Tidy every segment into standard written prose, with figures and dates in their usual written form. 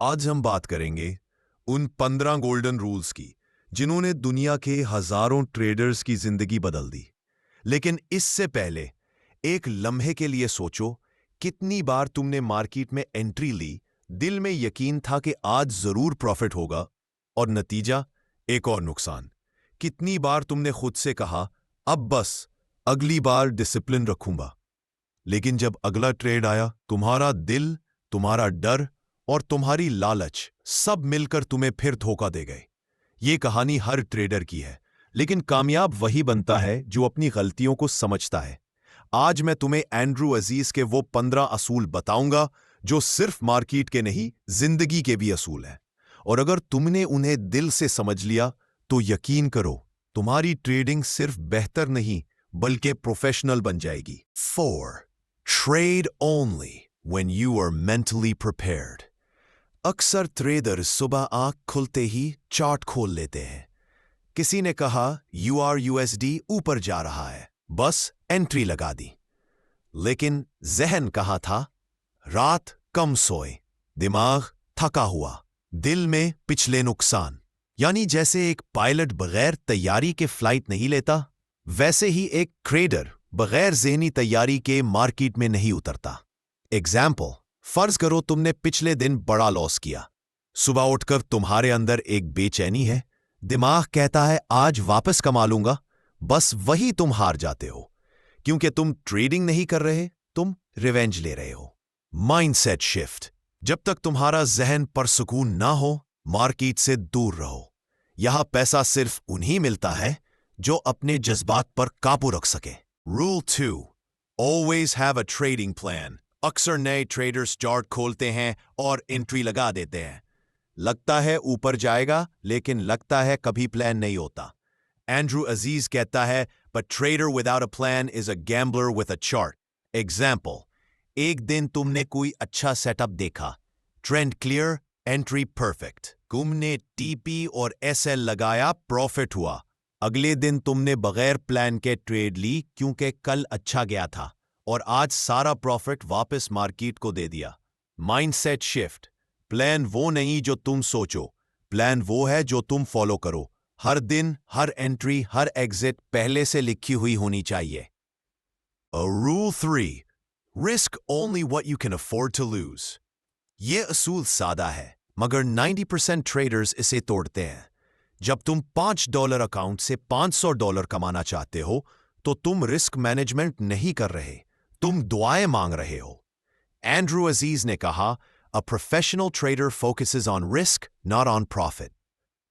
आज हम बात करेंगे उन 15 गोल्डन रूल्स की जिन्होंने दुनिया के हजारों ट्रेडर्स की जिंदगी बदल दी। लेकिन इससे पहले एक लम्हे के लिए सोचो, कितनी बार तुमने मार्केट में एंट्री ली, दिल में यकीन था कि आज जरूर प्रॉफिट होगा, और नतीजा एक और नुकसान। कितनी बार तुमने खुद से कहा, अब बस अगली बार डिसिप्लिन रखूंगा, लेकिन जब अगला ट्रेड आया, तुम्हारा दिल, तुम्हारा डर और तुम्हारी लालच सब मिलकर तुम्हें फिर धोखा दे गए। ये कहानी हर ट्रेडर की है, लेकिन कामयाब वही बनता है जो अपनी गलतियों को समझता है। आज मैं तुम्हें एंड्रू अजीज के वो 15 असूल बताऊंगा जो सिर्फ मार्केट के नहीं, जिंदगी के भी असूल हैं। और अगर तुमने उन्हें दिल से समझ लिया तो यकीन करो, तुम्हारी ट्रेडिंग सिर्फ बेहतर नहीं बल्कि प्रोफेशनल बन जाएगी। 4. Trade only when you are mentally prepared. अक्सर ट्रेडर सुबह आंख खुलते ही चार्ट खोल लेते हैं। किसी ने कहा URUSD ऊपर जा रहा है, बस एंट्री लगा दी। लेकिन जहन कहा था, रात कम सोए, दिमाग थका हुआ, दिल में पिछले नुकसान। यानी जैसे एक पायलट बगैर तैयारी के फ्लाइट नहीं लेता, वैसे ही एक ट्रेडर बगैर ज़हनी तैयारी के मार्केट में नहीं उतरता। एग्जाम्पल, फर्ज करो तुमने पिछले दिन बड़ा लॉस किया। सुबह उठकर तुम्हारे अंदर एक बेचैनी है, दिमाग कहता है आज वापस कमा लूंगा, बस वही तुम हार जाते हो, क्योंकि तुम ट्रेडिंग नहीं कर रहे, तुम रिवेंज ले रहे हो। Mindset shift. जब तक तुम्हारा जहन परसुकून ना हो, मार्केट से दूर रहो। यहां पैसा सिर्फ उन्हीं मिलता है जो अपने जज्बात पर काबू रख सके। Rule 2. Always have a trading plan. अक्सर नए ट्रेडर्स चार्ट खोलते हैं और एंट्री लगा देते हैं। लगता है ऊपर जाएगा, लेकिन लगता है कभी प्लान नहीं होता। एंड्रू अजीज कहता है, but trader without a plan is a gambler with a chart. Example, एक दिन तुमने कोई अच्छा सेटअप देखा, ट्रेंड क्लियर, एंट्री परफेक्ट, तुमने टीपी और एसएल लगाया, प्रॉफिट हुआ। अगले दिन तुमने बगैर प्लान के ट्रेड ली क्योंकि कल अच्छा गया था, और आज सारा प्रॉफिट वापस मार्केट को दे दिया। Mindset shift. प्लान वो नहीं जो तुम सोचो, प्लान वो है जो तुम फॉलो करो। हर दिन, हर एंट्री, हर एग्जिट पहले से लिखी हुई होनी चाहिए। Rule 3. Risk only what you can afford to lose. ये असूल सादा है, मगर 90% ट्रेडर्स इसे तोड़ते हैं। जब तुम $5 अकाउंट से $500 कमाना चाहते हो, तो तुम रिस्क मैनेजमेंट नहीं कर रहे, तुम दुआएं मांग रहे हो। एंड्रू अजीज ने कहा, A professional trader focuses on risk, not on profit.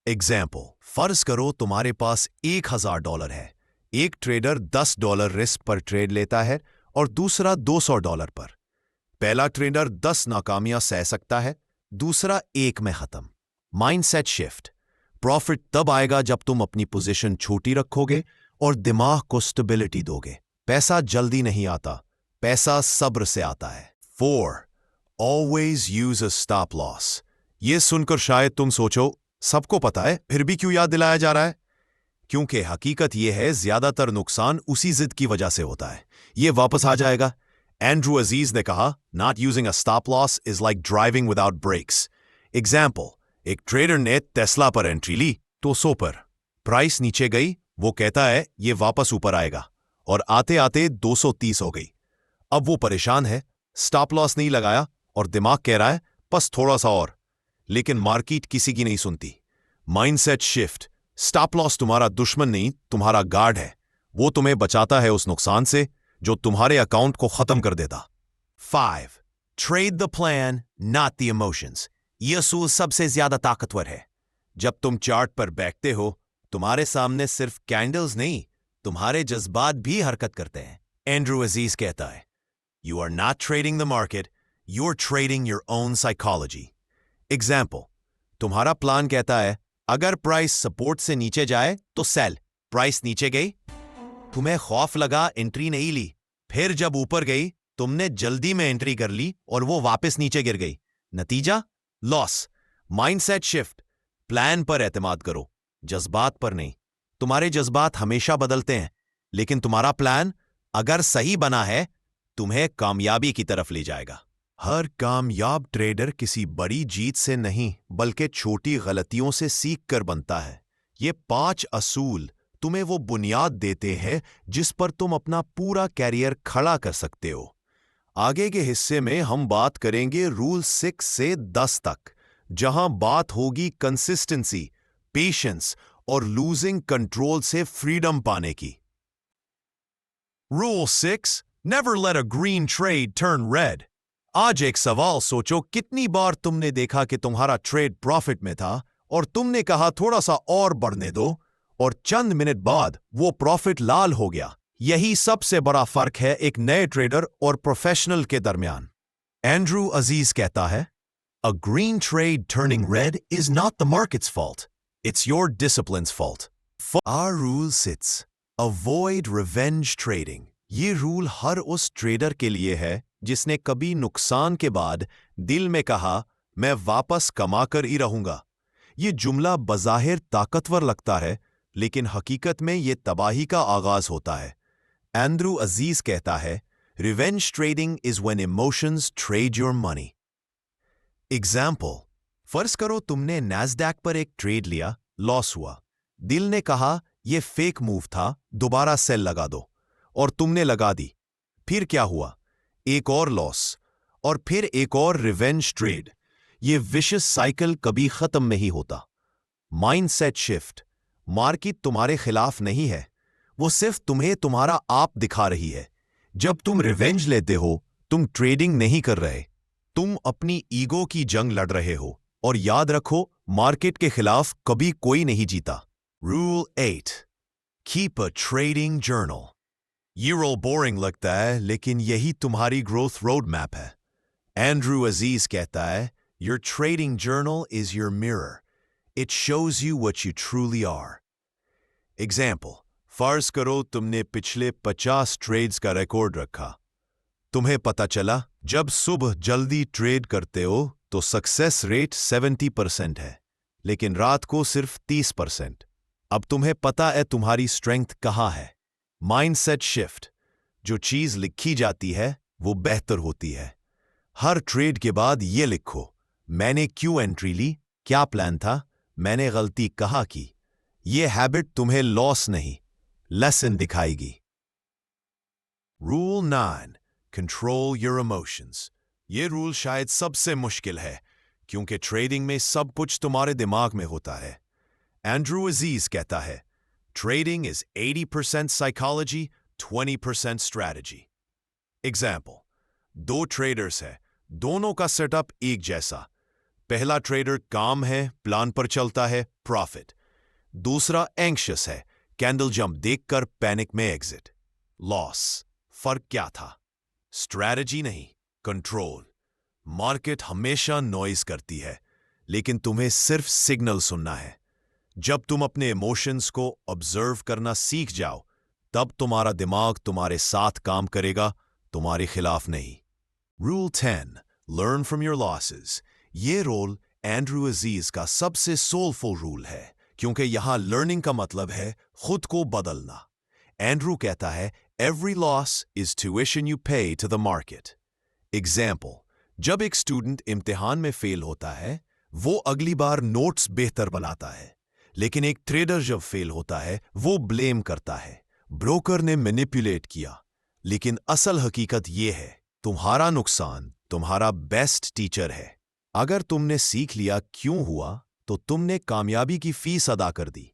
Example, फर्ज करो तुम्हारे पास $1000 है। एक ट्रेडर $10 रिस्क पर ट्रेड लेता है और दूसरा $200 पर। पहला ट्रेडर 10 नाकामियां सह सकता है, दूसरा 1 में खत्म। Mindset shift. प्रॉफिट तब आएगा जब तुम अपनी पोजीशन छोटी रखोगे और दिमाग को स्टेबिलिटी दोगे। पैसा जल्दी नहीं आता, पैसा सब्र से आता है। 4. Always use a stop loss. ये सुनकर शायद तुम सोचो, सबको पता है, फिर भी क्यों याद दिलाया जा रहा है? क्योंकि हकीकत यह है, ज्यादातर नुकसान उसी जिद की वजह से होता है। ये वापस आ जाएगा। एंड्रू अजीज ने कहा, Not using a stop loss is like driving without brakes. Example, एक ट्रेडर ने टेस्ला पर एंट्री ली, 200 पर। प्राइस नीचे गई, वो कहता है ये वापस ऊपर आएगा, और आते आते 230 हो गई। अब वो परेशान है, स्टॉप लॉस नहीं लगाया और दिमाग कह रहा है बस थोड़ा सा और। लेकिन मार्केट किसी की नहीं सुनती। Mindset shift. स्टॉप लॉस तुम्हारा दुश्मन नहीं, तुम्हारा गार्ड है। वो तुम्हें बचाता है उस नुकसान से जो तुम्हारे अकाउंट को खत्म कर देता। 5. Trade the plan, not the emotions. यह असूल सबसे ज्यादा ताकतवर है। जब तुम चार्ट पर बैठते हो, तुम्हारे सामने सिर्फ कैंडल्स नहीं, तुम्हारे जज्बात भी हरकत करते हैं। एंड्रू अजीज कहता है, You are not trading the market, you're trading your own psychology. Example, तुम्हारा प्लान कहता है अगर प्राइस सपोर्ट से नीचे जाए तो सेल। प्राइस नीचे गई, तुम्हें खौफ लगा, एंट्री नहीं ली। फिर जब ऊपर गई, तुमने जल्दी में एंट्री कर ली और वो वापस नीचे गिर गई। नतीजा लॉस। Mindset shift. प्लान पर एतमाद करो, जज्बात पर नहीं। तुम्हारे जज्बात हमेशा बदलते हैं, लेकिन तुम्हारा प्लान अगर सही बना है, तुम्हें कामयाबी की तरफ ले जाएगा। हर कामयाब ट्रेडर किसी बड़ी जीत से नहीं बल्कि छोटी गलतियों से सीख कर बनता है। ये 5 असूल तुम्हें वो बुनियाद देते हैं जिस पर तुम अपना पूरा कैरियर खड़ा कर सकते हो। आगे के हिस्से में हम बात करेंगे रूल 6 से 10 तक, जहां बात होगी कंसिस्टेंसी, पेशेंस और लूजिंग कंट्रोल से फ्रीडम पाने की। रूल 6, नेवर लेट अ ग्रीन ट्रेड टर्न रेड। आज एक सवाल सोचो, कितनी बार तुमने देखा कि तुम्हारा ट्रेड प्रॉफिट में था और तुमने कहा थोड़ा सा और बढ़ने दो, और चंद मिनट बाद वो प्रॉफिट लाल हो गया। यही सबसे बड़ा फर्क है एक नए ट्रेडर और प्रोफेशनल के दरमियान। एंड्रू अजीज कहता है, a green trade turning red is not the market's fault, it's your discipline's fault. Our rule 6, avoid revenge trading. ये रूल हर उस ट्रेडर के लिए है जिसने कभी नुकसान के बाद दिल में कहा, मैं वापस कमाकर ही रहूंगा। ये जुमला बज़ाहिर ताकतवर लगता है, लेकिन हकीकत में ये तबाही का आगाज होता है। एंड्रू अजीज कहता है, revenge trading is when emotions trade your money. Example, फर्ज करो तुमने नैस्डैक पर एक ट्रेड लिया, लॉस हुआ। दिल ने कहा यह फेक मूव था, दोबारा सेल लगा दो, और तुमने लगा दी। फिर क्या हुआ? एक और लॉस, और फिर एक और रिवेंज ट्रेड। ये विशियस साइकिल कभी खत्म नहीं होता। Mindset shift. मार्केट तुम्हारे खिलाफ नहीं है, वो सिर्फ तुम्हें तुम्हारा आप दिखा रही है। जब तुम रिवेंज लेते हो, तुम ट्रेडिंग नहीं कर रहे, तुम अपनी ईगो की जंग लड़ रहे हो। और याद रखो, मार्केट के खिलाफ कभी कोई नहीं जीता। Rule 8, keep a trading journal. ये रोल बोरिंग लगता है, लेकिन यही तुम्हारी ग्रोथ रोड मैप है। एंड्रू अजीज कहता है, your trading journal is your mirror, it shows you what you truly are. Example, फर्ज करो तुमने पिछले 50 ट्रेड्स का रिकॉर्ड रखा। तुम्हें पता चला जब सुबह जल्दी ट्रेड करते हो तो सक्सेस रेट 70% है, लेकिन रात को सिर्फ 30%। अब तुम्हें पता है तुम्हारी स्ट्रेंथ कहाँ है। Mindset shift. जो चीज लिखी जाती है वो बेहतर होती है। हर ट्रेड के बाद ये लिखो, मैंने क्यों एंट्री ली, क्या प्लान था, मैंने गलती कहाँ की। ये हैबिट तुम्हें लॉस नहीं, लेसन दिखाएगी। Rule 9, control your emotions. ये रूल शायद सबसे मुश्किल है, क्योंकि ट्रेडिंग में सब कुछ तुम्हारे दिमाग में होता है। एंड्रू अजीज कहता है, trading is 80% psychology, 20% strategy. Example, 2 traders हैं, दोनों का सेटअप एक जैसा। पहला ट्रेडर काम है, प्लान पर चलता है, प्रॉफिट। दूसरा एंग्शियस है, कैंडल जंप देखकर पैनिक में एग्जिट, लॉस। फर्क क्या था? स्ट्रैटेजी नहीं, कंट्रोल। मार्केट हमेशा नॉइज करती है, लेकिन तुम्हें सिर्फ सिग्नल सुनना है। जब तुम अपने इमोशंस को ऑब्जर्व करना सीख जाओ, तब तुम्हारा दिमाग तुम्हारे साथ काम करेगा, तुम्हारे खिलाफ नहीं। Rule 10, learn from your losses. ये रोल एंड्रू अजीज का सबसे सोलफुल रूल है, क्योंकि यहां लर्निंग का मतलब है खुद को बदलना। एंड्रू कहता है, every loss is tuition you पे टू द मार्केट। एग्जाम्पल, जब एक स्टूडेंट इम्तिहान में फेल होता है, वो अगली बार नोट्स बेहतर बनाता है। लेकिन एक ट्रेडर जब फेल होता है, वो ब्लेम करता है, ब्रोकर ने मैनिपुलेट किया। लेकिन असल हकीकत ये है, तुम्हारा नुकसान तुम्हारा बेस्ट टीचर है। अगर तुमने सीख लिया क्यों हुआ, तो तुमने कामयाबी की फीस अदा कर दी।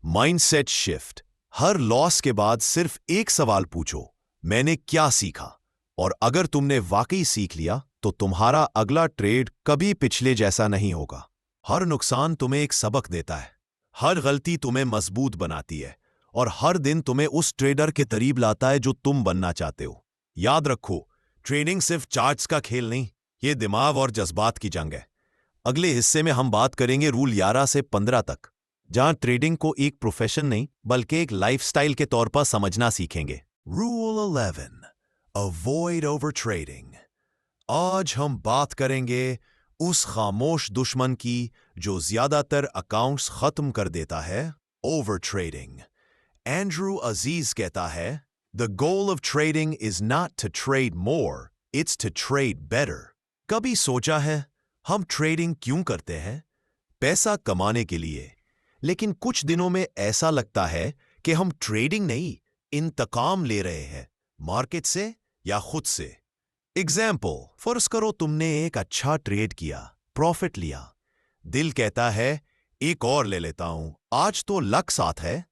Mindset shift. हर लॉस के बाद सिर्फ एक सवाल पूछो, मैंने क्या सीखा? और अगर तुमने वाकई सीख लिया, तो तुम्हारा अगला ट्रेड कभी पिछले जैसा नहीं होगा। हर नुकसान तुम्हें एक सबक देता है, हर गलती तुम्हें मजबूत बनाती है, और हर दिन तुम्हें उस ट्रेडर के करीब लाता है जो तुम बनना चाहते हो। याद रखो, ट्रेडिंग सिर्फ चार्ट्स का खेल नहीं, ये दिमाग और जज्बात की जंग है। अगले हिस्से में हम बात करेंगे रूल 11 से 15 तक, जहां ट्रेडिंग को एक प्रोफेशन नहीं बल्कि एक लाइफस्टाइल के तौर पर समझना सीखेंगे। Rule 11, avoid over trading. आज हम बात करेंगे उस खामोश दुश्मन की जो ज्यादातर अकाउंट्स खत्म कर देता है, ओवर ट्रेडिंग। एंड्रू अजीज कहता है, the goal of trading is not to trade more, it's to trade better. कभी सोचा है हम ट्रेडिंग क्यों करते हैं? पैसा कमाने के लिए। लेकिन कुछ दिनों में ऐसा लगता है कि हम ट्रेडिंग नहीं, इंतकाम ले रहे हैं, मार्केट से या खुद से। एग्जाम्पल, फर्ज करो तुमने एक अच्छा ट्रेड किया, प्रॉफिट लिया। दिल कहता है एक और ले लेता हूं, आज तो लक साथ है।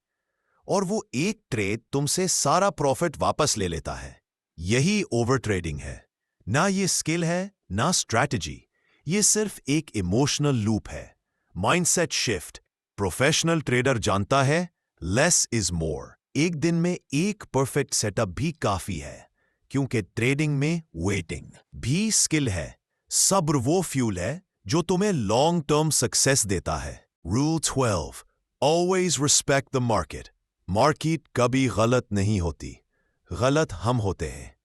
और वो एक ट्रेड तुमसे सारा प्रॉफिट वापस ले लेता है। यही ओवर ट्रेडिंग है। ना ये स्किल है, ना स्ट्रैटेजी, ये सिर्फ एक इमोशनल लूप है। Mindset shift. प्रोफेशनल ट्रेडर जानता है लेस इज मोर। एक दिन में एक परफेक्ट सेटअप भी काफी है, क्योंकि ट्रेडिंग में वेटिंग भी स्किल है। सब्र वो फ्यूल है जो तुम्हें लॉन्ग टर्म सक्सेस देता है। Rule 12, always respect the market. Market कभी गलत नहीं होती, गलत हम होते हैं।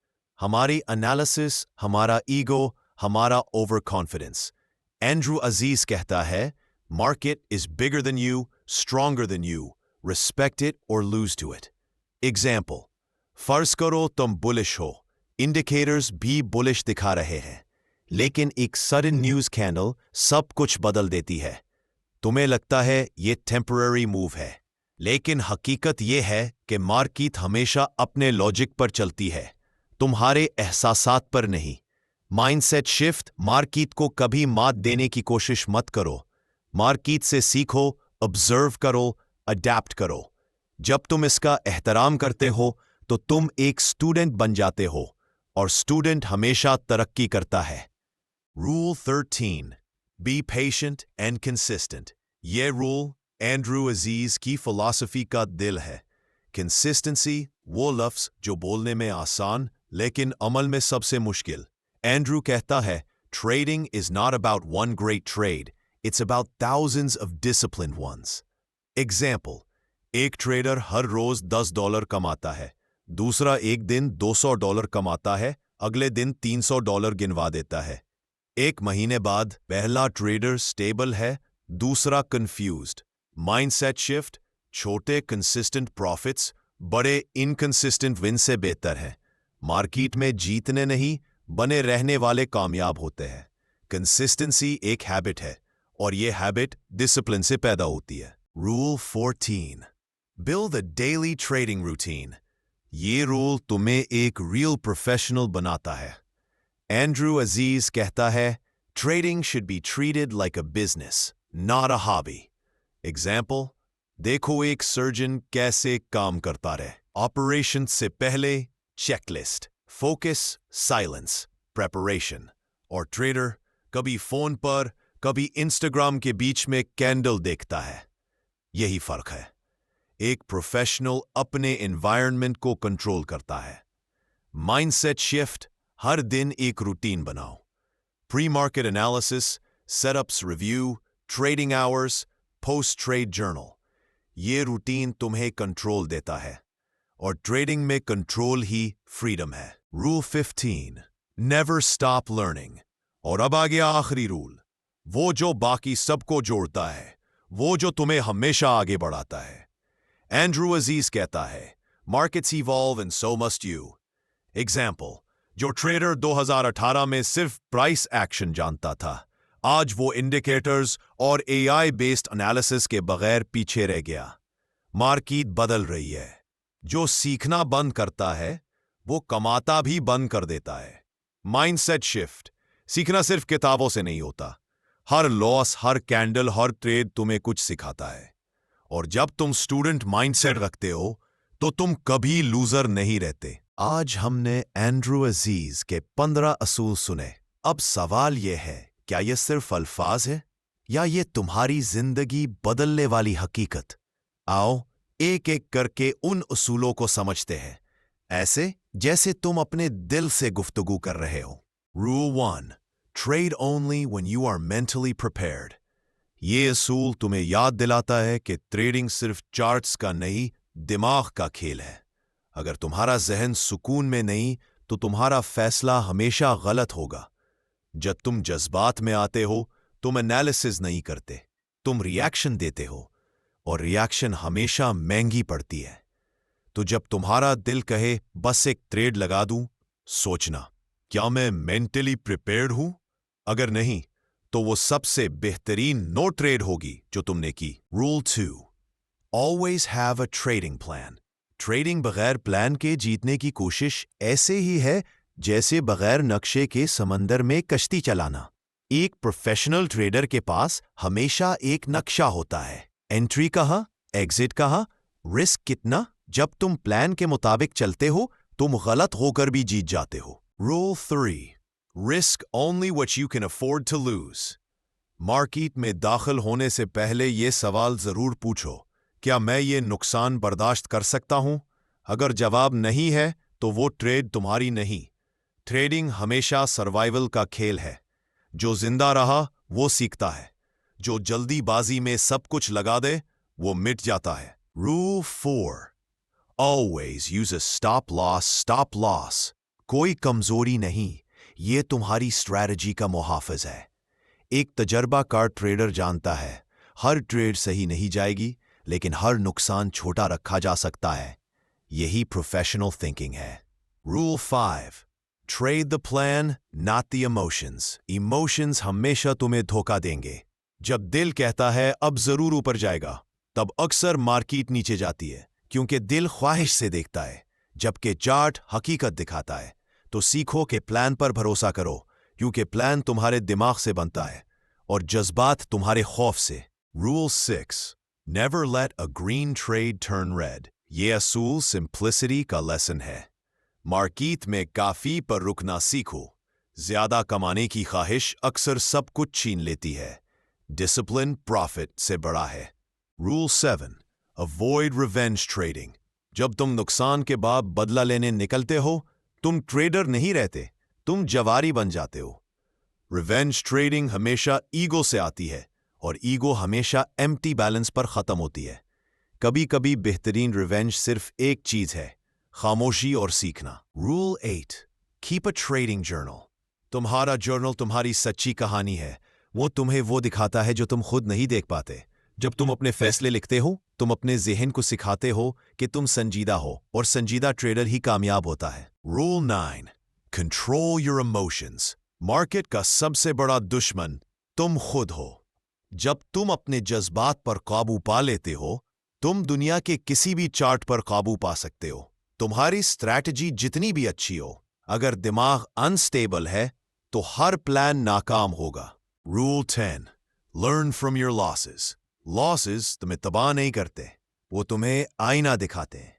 हमारी एनालिसिस, हमारा ईगो, हमारा ओवर कॉन्फिडेंस। एंड्रू अजीज कहता है market is bigger than you, stronger than you, respect it और लूज टू इट। एग्जाम्पल, फर्ज करो तुम बुलिश हो, इंडिकेटर्स भी बुलिश दिखा रहे हैं, लेकिन एक सडन न्यूज कैंडल सब कुछ बदल देती है। तुम्हें लगता है ये टेम्पररी मूव है, लेकिन हकीकत यह है कि मार्केट हमेशा अपने लॉजिक पर चलती है, तुम्हारे एहसासात पर नहीं। Mindset shift. मार्केट को कभी मात देने की कोशिश मत करो। मार्केट से सीखो, ऑब्जर्व करो, अडैप्ट करो। जब तुम इसका एहतराम करते हो तो तुम एक स्टूडेंट बन जाते हो, और स्टूडेंट हमेशा तरक्की करता है। Rule 13, be patient and consistent. ये रूल एंड्रू अजीज की फिलॉसफी का दिल है। कंसिस्टेंसी वो लफ्ज जो बोलने में आसान लेकिन अमल में सबसे मुश्किल। एंड्रू कहता है trading is not about one great trade, it's about thousands of disciplined ones. Example, एक ट्रेडर हर रोज $10 कमाता है, दूसरा एक दिन $200 कमाता है, अगले दिन $300 गिनवा देता है। एक महीने बाद पहला ट्रेडर स्टेबल है, दूसरा कंफ्यूज्ड। Mindset shift. छोटे कंसिस्टेंट प्रॉफिट्स बड़े इनकंसिस्टेंट विन से बेहतर है। मार्केट में जीतने नहीं, बने रहने वाले कामयाब होते हैं। कंसिस्टेंसी एक हैबिट है, और ये हैबिट डिसिप्लिन से पैदा होती है। Rule 14, build a daily trading routine. ये रूल तुम्हें एक रियल प्रोफेशनल बनाता है। एंड्रू अजीज कहता है trading should be treated like a business, not a hobby. Example, देखो एक सर्जन कैसे काम करता रहे। ऑपरेशन से पहले चेकलिस्ट, फोकस, साइलेंस, प्रेपरेशन। और ट्रेडर कभी फोन पर, कभी इंस्टाग्राम के बीच में कैंडल देखता है। यही फर्क है। एक प्रोफेशनल अपने एनवायरनमेंट को कंट्रोल करता है। Mindset shift. हर दिन एक रूटीन बनाओ। Pre market analysis, setups review, trading hours, post trade journal. ये रूटीन तुम्हें कंट्रोल देता है, और ट्रेडिंग में कंट्रोल ही फ्रीडम है। Rule 15, never stop learning. और अब आ गया आखिरी रूल, वो जो बाकी सबको जोड़ता है, वो जो तुम्हें हमेशा आगे बढ़ाता है। एंड्रू अजीज कहता है markets evolve and so must you. Example, जो ट्रेडर 2018 में सिर्फ प्राइस एक्शन जानता था, आज वो इंडिकेटर्स और एआई बेस्ड एनालिसिस के बगैर पीछे रह गया। मार्केट बदल रही है। जो सीखना बंद करता है वो कमाता भी बंद कर देता है। Mindset shift. सीखना सिर्फ किताबों से नहीं होता। हर लॉस, हर कैंडल, हर ट्रेड तुम्हें कुछ सिखाता है। और जब तुम स्टूडेंट माइंडसेट रखते हो तो तुम कभी लूजर नहीं रहते। आज हमने एंड्रू अजीज के 15 असूल सुने। अब सवाल यह है, क्या यह सिर्फ अल्फाज है या ये तुम्हारी जिंदगी बदलने वाली हकीकत? आओ एक एक करके उन उसूलों को समझते हैं, ऐसे जैसे तुम अपने दिल से गुफ्तगू कर रहे हो। Rule 1, trade only when you are mentally prepared. ये असूल तुम्हें याद दिलाता है कि ट्रेडिंग सिर्फ चार्ट्स का नहीं, दिमाग का खेल है। अगर तुम्हारा जहन सुकून में नहीं तो तुम्हारा फैसला हमेशा गलत होगा। जब तुम जज्बात में आते हो तुम एनालिसिस नहीं करते, तुम रिएक्शन देते हो, और रिएक्शन हमेशा महंगी पड़ती है। तो जब तुम्हारा दिल कहे बस एक ट्रेड लगा दूं, सोचना, क्या मैं मेंटली प्रिपेयर्ड हूं? अगर नहीं तो वो सबसे बेहतरीन नो ट्रेड होगी जो तुमने की। Rule 2, always have a trading plan. Trading बगैर प्लान के जीतने की कोशिश ऐसे ही है जैसे बगैर नक्शे के समंदर में कश्ती चलाना। एक प्रोफेशनल ट्रेडर के पास हमेशा एक नक्शा होता है, एंट्री कहाँ, एग्जिट कहाँ, रिस्क कितना। जब तुम प्लान के मुताबिक चलते हो तुम गलत होकर भी जीत जाते हो। Rule 3, risk only what you can afford to lose. Market में दाखिल होने से पहले यह सवाल जरूर पूछो, क्या मैं ये नुकसान बर्दाश्त कर सकता हूं? अगर जवाब नहीं है तो वो ट्रेड तुम्हारी नहीं। ट्रेडिंग हमेशा सर्वाइवल का खेल है। जो जिंदा रहा वो सीखता है, जो जल्दीबाजी में सब कुछ लगा दे वो मिट जाता है। Rule 4, always use a stop loss. कोई कमजोरी नहीं, ये तुम्हारी स्ट्रैटेजी का मुहाफिज है। एक तजर्बाकार ट्रेडर जानता है हर ट्रेड सही नहीं जाएगी, लेकिन हर नुकसान छोटा रखा जा सकता है। यही प्रोफेशनल थिंकिंग है। Rule 5, trade the plan not the emotions. Emotions हमेशा तुम्हें धोखा देंगे। जब दिल कहता है अब जरूर ऊपर जाएगा, तब अक्सर मार्केट नीचे जाती है, क्योंकि दिल ख्वाहिश से देखता है जबकि चार्ट हकीकत दिखाता है। तो सीखो कि प्लान पर भरोसा करो, क्योंकि प्लान तुम्हारे दिमाग से बनता है और जज्बात तुम्हारे खौफ से। रूल 6, नेवर लेट अ ग्रीन ट्रेड टर्न रेड। ये असूल सिंप्लिसिटी का लेसन है। मार्केट में काफी पर रुकना सीखो। ज्यादा कमाने की ख्वाहिश अक्सर सब कुछ छीन लेती है। डिसिप्लिन प्रॉफिट से बड़ा है। Rule 7, avoid revenge trading. जब तुम नुकसान के बाद बदला लेने निकलते हो तुम ट्रेडर नहीं रहते, तुम जवारी बन जाते हो। रिवेंज ट्रेडिंग हमेशा ईगो से आती है और ईगो हमेशा एम्प्टी बैलेंस पर खत्म होती है। कभी कभी बेहतरीन रिवेंज सिर्फ एक चीज है, खामोशी और सीखना। Rule 8, keep a trading journal. तुम्हारा जर्नल तुम्हारी सच्ची कहानी है। वो तुम्हें वो दिखाता है जो तुम खुद नहीं देख पाते। जब तुम अपने फैसले लिखते हो तुम अपने जहन को सिखाते हो कि तुम संजीदा हो, और संजीदा ट्रेडर ही कामयाब होता है। Rule 9, control your emotions. Market का सबसे बड़ा दुश्मन तुम खुद हो। जब तुम अपने जज्बात पर काबू पा लेते हो तुम दुनिया के किसी भी चार्ट पर काबू पा सकते हो। तुम्हारी स्ट्रैटेजी जितनी भी अच्छी हो, अगर दिमाग अनस्टेबल है तो हर प्लान नाकाम होगा। Rule 10, learn from your losses. Losses तुम्हें तबाह नहीं करते, वो तुम्हें आईना दिखाते हैं।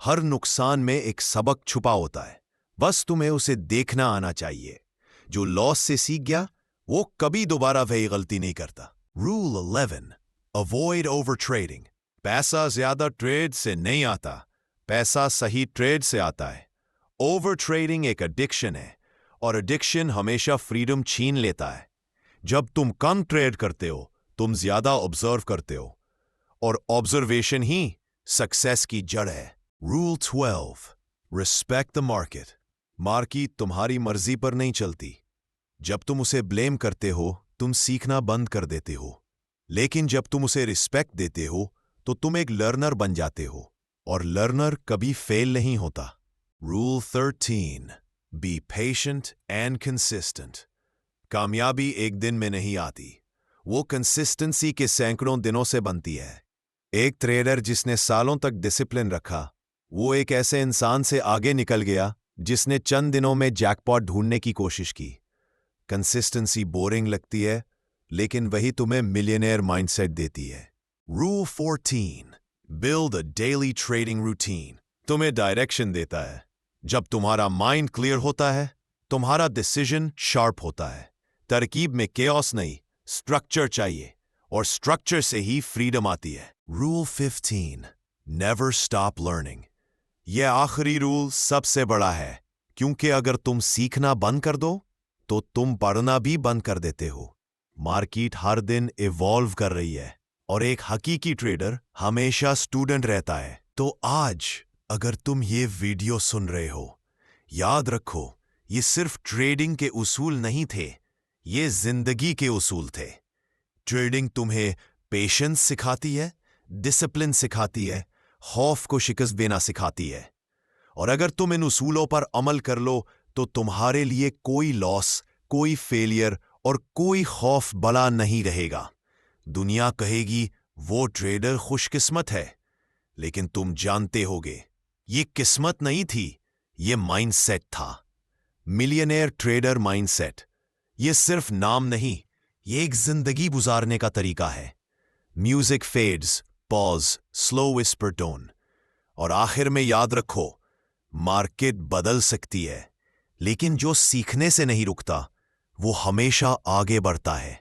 हर नुकसान में एक सबक छुपा होता है, बस तुम्हें उसे देखना आना चाहिए। जो लॉस से सीख गया वो कभी दोबारा वही गलती नहीं करता। Rule 11, avoid over trading. पैसा ज्यादा ट्रेड से नहीं आता, पैसा सही ट्रेड से आता है। ओवर ट्रेडिंग एक एडिक्शन है और एडिक्शन हमेशा फ्रीडम छीन लेता है। जब तुम कम ट्रेड करते हो तुम ज्यादा ऑब्जर्व करते हो, और ऑब्जर्वेशन ही सक्सेस की जड़ है। Rule 12, respect the market. Market तुम्हारी मर्जी पर नहीं चलती। जब तुम उसे ब्लेम करते हो तुम सीखना बंद कर देते हो, लेकिन जब तुम उसे रिस्पेक्ट देते हो तो तुम एक लर्नर बन जाते हो, और लर्नर कभी फेल नहीं होता। Rule 13, be patient and consistent. कामयाबी एक दिन में नहीं आती, वो कंसिस्टेंसी के सैकड़ों दिनों से बनती है। एक ट्रेडर जिसने सालों तक डिसिप्लिन रखा वो एक ऐसे इंसान से आगे निकल गया जिसने चंद दिनों में जैकपॉट ढूंढने की कोशिश की। कंसिस्टेंसी बोरिंग लगती है, लेकिन वही तुम्हें मिलियनेयर माइंडसेट देती है। Rule 14, build a daily trading routine. तुम्हें डायरेक्शन देता है। जब तुम्हारा माइंड क्लियर होता है तुम्हारा डिसीजन शार्प होता है। तरकीब में केओस नहीं, स्ट्रक्चर चाहिए, और स्ट्रक्चर से ही फ्रीडम आती है। Rule 15, never stop learning. यह आखिरी रूल सबसे बड़ा है, क्योंकि अगर तुम सीखना बंद कर दो तो तुम पढ़ना भी बंद कर देते हो। मार्केट हर दिन इवॉल्व कर रही है और एक हकीकी ट्रेडर हमेशा स्टूडेंट रहता है। तो आज अगर तुम ये वीडियो सुन रहे हो, याद रखो ये सिर्फ ट्रेडिंग के उसूल नहीं थे, ये जिंदगी के उसूल थे। ट्रेडिंग तुम्हें पेशेंस सिखाती है, डिसिप्लिन सिखाती है, खौफ को शिकस्त देना सिखाती है, और अगर तुम इन उसूलों पर अमल कर लो तो तुम्हारे लिए कोई लॉस, कोई फेलियर और कोई खौफ बला नहीं रहेगा। दुनिया कहेगी वो ट्रेडर खुशकिस्मत है, लेकिन तुम जानते होगे ये किस्मत नहीं थी, ये माइंडसेट था। मिलियनेयर ट्रेडर माइंडसेट, ये सिर्फ नाम नहीं, ये एक जिंदगी गुजारने का तरीका है। Music fades, pause, slow whisper tone, और आखिर में याद रखो, मार्केट बदल सकती है, लेकिन जो सीखने से नहीं रुकता वो हमेशा आगे बढ़ता है।